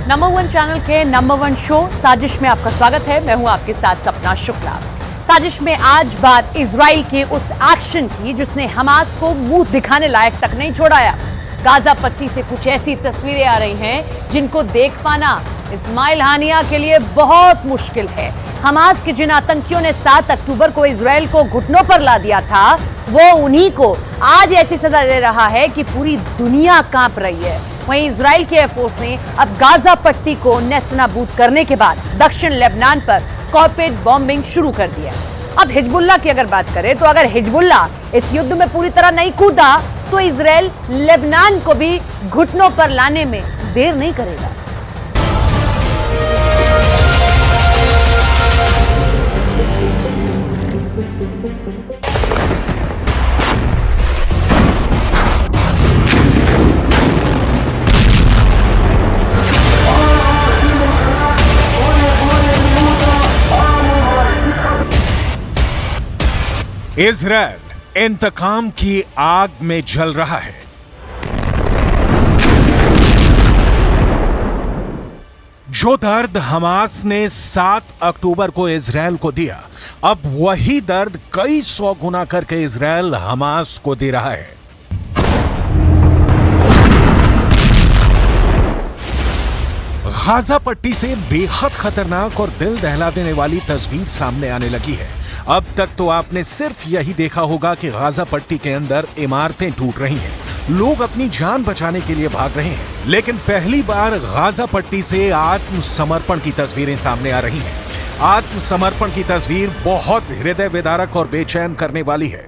Number one channel के number one show साजिश में आपका स्वागत है। मैं हूं आपके साथ सपना शुक्ला। साजिश में आज बात इजराइल के उस एक्शन की जिसने हमास को मुंह दिखाने लायक तक नहीं छोड़ाया। गाजा पट्टी से कुछ ऐसी तस्वीरें आ रही हैं जिनको देख पाना इस्माइल हानिया के लिए बहुत मुश्किल है। हमास के जिन आतंकियों ने 7 अक्टूबर को इजराइल को घुटनों पर ला दिया था, वो उन्हीं को आज ऐसी सजा दे रहा है कि पूरी दुनिया कांप रही है। वहीं इजराइल के एयरफोर्स ने अब गाजा पट्टी को नेस्तनाबूद करने के बाद दक्षिण लेबनान पर कॉर्पोरेट बॉम्बिंग शुरू कर दी है। अब हिजबुल्लाह की अगर बात करें तो अगर हिजबुल्लाह इस युद्ध में पूरी तरह नहीं कूदा तो इजराइल लेबनान को भी घुटनों पर लाने में देर नहीं करेगा। इजराइल इंतकाम की आग में जल रहा है। जो दर्द हमास ने 7 अक्टूबर को इजराइल को दिया, अब वही दर्द कई 100 गुना करके इजराइल हमास को दे रहा है। गाजा पट्टी से बेहद खतरनाक और दिल दहला देने वाली तस्वीर सामने आने लगी है। अब तक तो आपने सिर्फ यही देखा होगा कि गाजा पट्टी के अंदर इमारतें टूट रही हैं, लोग अपनी जान बचाने के लिए भाग रहे हैं, लेकिन पहली बार गाजा पट्टी से आत्मसमर्पण की तस्वीरें सामने आ रही हैं। आत्मसमर्पण की तस्वीर बहुत हृदय विदारक और बेचैन करने वाली है।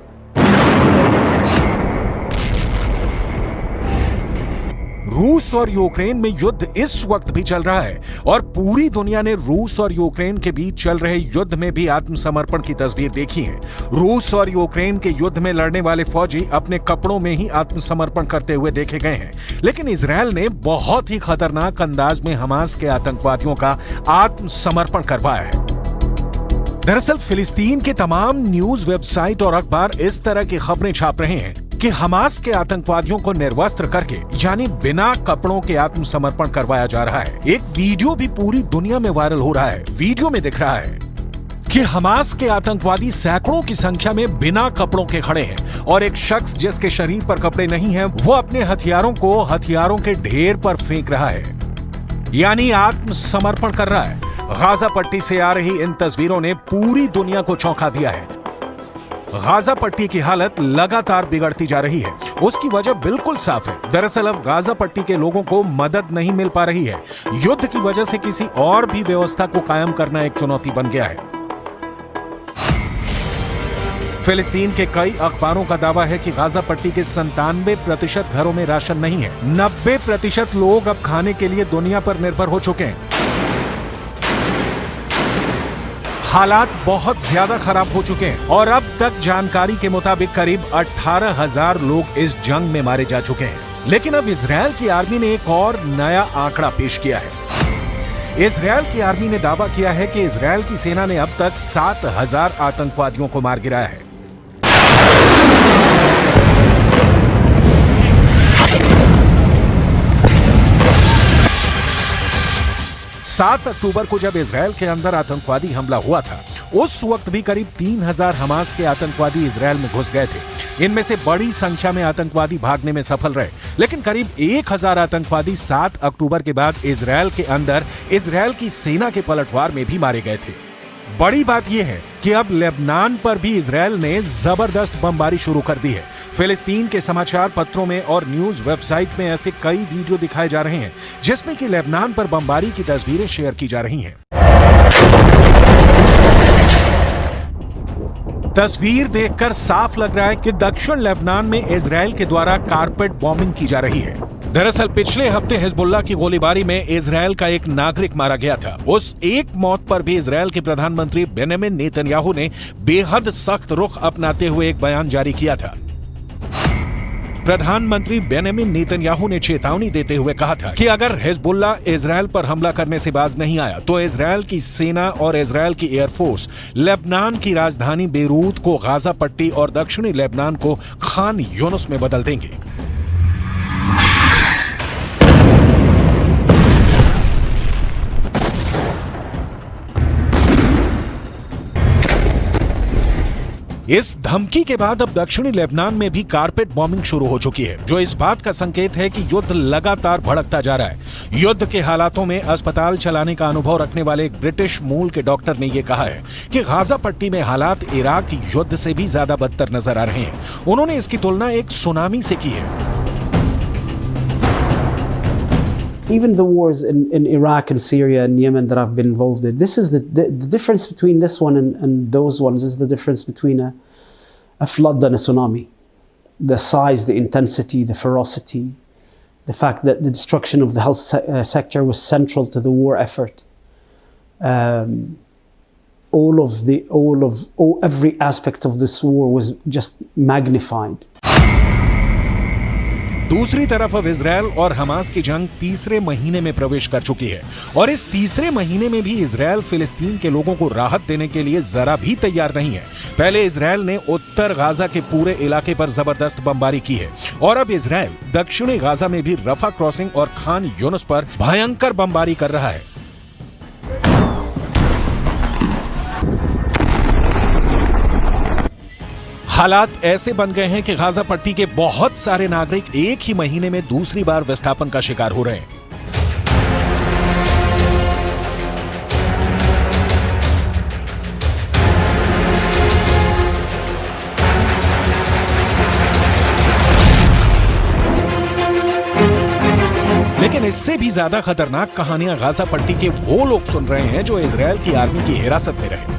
रूस और यूक्रेन में युद्ध इस वक्त भी चल रहा है और पूरी दुनिया ने रूस और यूक्रेन के बीच चल रहे युद्ध में भी आत्मसमर्पण की तस्वीर देखी है। रूस और यूक्रेन के युद्ध में लड़ने वाले फौजी अपने कपड़ों में ही आत्मसमर्पण करते हुए देखे गए हैं, लेकिन इजराइल ने बहुत ही खतरनाक अंदाज में हमास के आतंकवादियों का आत्मसमर्पण करवाया है। दरअसल फिलिस्तीन के तमाम न्यूज वेबसाइट और अखबार इस तरह की खबरें छाप रहे हैं कि हमास के आतंकवादियों को निर्वस्त्र करके यानी बिना कपड़ों के आत्मसमर्पण करवाया जा रहा है। एक वीडियो भी पूरी दुनिया में वायरल हो रहा है। वीडियो में दिख रहा है कि हमास के आतंकवादी सैकड़ों की संख्या में बिना कपड़ों के खड़े हैं और एक शख्स जिसके शरीर पर कपड़े नहीं हैं, वो अपने हथियारों को हथियारों के ढेर पर फेंक रहा है, यानी आत्मसमर्पण कर रहा है। गाजा पट्टी से आ रही इन तस्वीरों ने पूरी दुनिया को चौंका दिया है। गाजा पट्टी की हालत लगातार बिगड़ती जा रही है। उसकी वजह बिल्कुल साफ है। दरअसल अब गाजा पट्टी के लोगों को मदद नहीं मिल पा रही है। युद्ध की वजह से किसी और भी व्यवस्था को कायम करना एक चुनौती बन गया है। फिलिस्तीन के कई अखबारों का दावा है कि गाजा पट्टी के 97% घरों में राशन नहीं है। 90% लोग अब खाने के लिए दुनिया पर निर्भर हो चुके हैं। हालात बहुत ज्यादा खराब हो चुके हैं और अब तक जानकारी के मुताबिक करीब 18,000 लोग इस जंग में मारे जा चुके हैं। लेकिन अब इजराइल की आर्मी ने एक और नया आंकड़ा पेश किया है। इजराइल की आर्मी ने दावा किया है कि इजराइल की सेना ने अब तक 7,000 आतंकवादियों को मार गिराया है। 7 अक्टूबर को जब इजराइल के अंदर आतंकवादी हमला हुआ था, उस वक्त भी करीब 3,000 हमास के आतंकवादी इजराइल में घुस गए थे। इनमें से बड़ी संख्या में आतंकवादी भागने में सफल रहे, लेकिन करीब 1,000 आतंकवादी 7 अक्टूबर के बाद इजराइल के अंदर इजराइल की सेना के पलटवार में भी मारे गए थे। बड़ी बात यह है कि अब लेबनान पर भी इजराइल ने जबरदस्त बमबारी शुरू कर दी है। फिलिस्तीन के समाचार पत्रों में और न्यूज वेबसाइट में ऐसे कई वीडियो दिखाए जा रहे हैं जिसमें कि लेबनान पर बमबारी की तस्वीरें शेयर की जा रही हैं। तस्वीर देखकर साफ लग रहा है कि दक्षिण लेबनान में इजराइल के द्वारा कारपेट बॉम्बिंग की जा रही है। दरअसल पिछले हफ्ते हिजबुल्लाह की गोलीबारी में इजराइल का एक नागरिक मारा गया था। उस एक मौत पर भी इजराइल के प्रधानमंत्री बेंजामिन नेतन्याहू ने बेहद सख्त रुख अपनाते हुए एक बयान जारी किया था। प्रधानमंत्री बेंजामिन नेतन्याहू ने चेतावनी देते हुए कहा था कि अगर हिजबुल्लाह इजराइल पर हमला करने से बाज नहीं आया तो इजराइल की सेना और इजराइल की एयरफोर्स लेबनान की राजधानी बेरूत को गाजा पट्टी और दक्षिणी लेबनान को खान यूनुस में बदल देंगे। इस धमकी के बाद अब दक्षिणी लेबनान में भी कारपेट बॉम्बिंग शुरू हो चुकी है, जो इस बात का संकेत है कि युद्ध लगातार भड़कता जा रहा है। युद्ध के हालातों में अस्पताल चलाने का अनुभव रखने वाले एक ब्रिटिश मूल के डॉक्टर ने यह कहा है कि गाजा पट्टी में हालात इराक युद्ध से भी ज्यादा बदतर नजर आ रहे हैं। उन्होंने इसकी तुलना एक सुनामी से की है। Even the wars in Iraq and Syria and Yemen that I've been involved in, this is the difference between this one and those ones is the difference between a flood and a tsunami. The size, the intensity, the ferocity, the fact that the destruction of the health sector was central to the war effort. Every aspect of this war was just magnified. दूसरी तरफ अब Israel और Hamas की जंग तीसरे महीने में प्रवेश कर चुकी है और इस तीसरे महीने में भी इजरायल फिलिस्तीन के लोगों को राहत देने के लिए जरा भी तैयार नहीं है। पहले इजरायल ने उत्तर गाजा के पूरे इलाके पर जबरदस्त बमबारी की है और अब इजरायल दक्षिणी गाजा में भी रफा क्रॉसिंग और खान यूनुस पर भयंकर बमबारी कर रहा है। हालात ऐसे बन गए हैं कि गाजा पट्टी के बहुत सारे नागरिक एक ही महीने में दूसरी बार विस्थापन का शिकार हो रहे हैं। लेकिन इससे भी ज्यादा खतरनाक कहानियां गाजा पट्टी के वो लोग सुन रहे हैं जो इजरायल की आर्मी की हिरासत में रहे।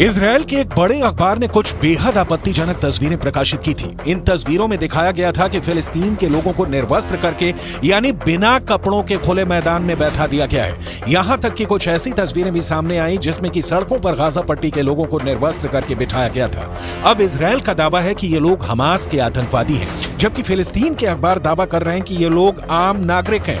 इजरायल के एक बड़े अखबार ने कुछ बेहद आपत्तिजनक तस्वीरें प्रकाशित की थी। इन तस्वीरों में दिखाया गया था कि फिलिस्तीन के लोगों को निर्वस्त्र करके यानी बिना कपड़ों के खुले मैदान में बैठा दिया गया है। यहां तक कि कुछ ऐसी तस्वीरें भी सामने आई जिसमें कि सड़कों पर गाजा पट्टी के लोगों को निर्वस्त्र करके बिठाया गया था। अब इजरायल का दावा है कि ये लोग हमास के आतंकवादी हैं, जबकि फिलिस्तीन के अखबार दावा कर रहे हैं कि ये लोग आम नागरिक हैं।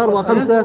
4-5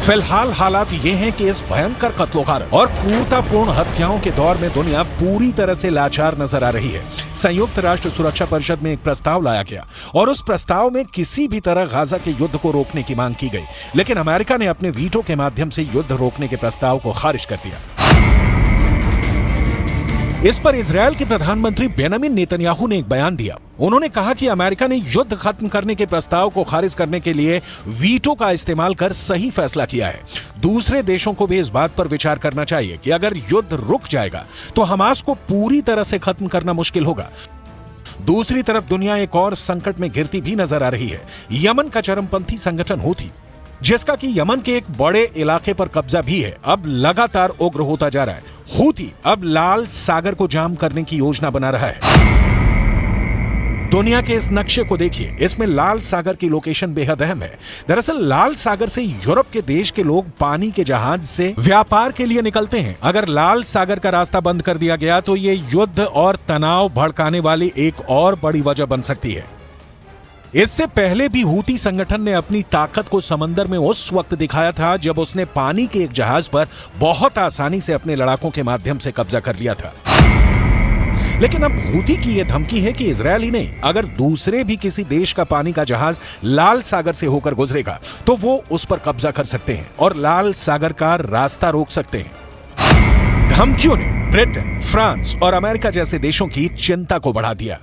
फिलहाल हालात ये हैं कि इस भयंकर कत्लोगारत और क्रूरतापूर्ण हत्याओं के दौर में दुनिया पूरी तरह से लाचार नजर आ रही है। संयुक्त राष्ट्र सुरक्षा परिषद में एक प्रस्ताव लाया गया और उस प्रस्ताव में किसी भी तरह गाजा के युद्ध को रोकने की मांग की गई, लेकिन अमेरिका ने अपने वीटो के माध्यम से युद्ध रोकने के प्रस्ताव को खारिज कर दिया। इस पर इजरायल के प्रधानमंत्री बेंजामिन नेतन्याहू ने एक बयान दिया। उन्होंने कहा कि अमेरिका ने युद्ध खत्म करने के प्रस्ताव को खारिज करने के लिए वीटो का इस्तेमाल कर सही फैसला किया है। दूसरे देशों को भी इस बात पर विचार करना चाहिए कि अगर युद्ध रुक जाएगा तो हमास को पूरी तरह से खत्म करना मुश्किल होगा। दूसरी तरफ दुनिया एक और संकट में घिरती भी नजर आ रही है। यमन का चरमपंथी संगठन हूथी, जिसका कि यमन के एक बड़े इलाके पर कब्जा भी है, अब लगातार उग्र होता जा रहा है। हूथी अब लाल सागर को जाम करने की योजना बना रहा है। दुनिया के इस नक्शे को देखिए, इसमें लाल सागर की लोकेशन बेहद अहम है। दरअसल लाल सागर से यूरोप के देश के लोग पानी के जहाज से व्यापार के लिए निकलते हैं। अगर लाल सागर का रास्ता बंद कर दिया गया तो ये युद्ध और तनाव भड़काने वाली एक और बड़ी वजह बन सकती है। इससे पहले भी हूती संगठन ने अपनी ताकत को समंदर में उस वक्त दिखाया था जब उसने पानी के एक जहाज पर बहुत आसानी से अपने लड़ाकों के माध्यम से कब्जा कर लिया था। लेकिन अब हूती की यह धमकी है कि इजरायल ही नहीं, अगर दूसरे भी किसी देश का पानी का जहाज लाल सागर से होकर गुजरेगा तो वो उस पर कब्जा कर सकते हैं और लाल सागर का रास्ता रोक सकते हैं। धमकियों ने ब्रिटेन, फ्रांस और अमेरिका जैसे देशों की चिंता को बढ़ा दिया।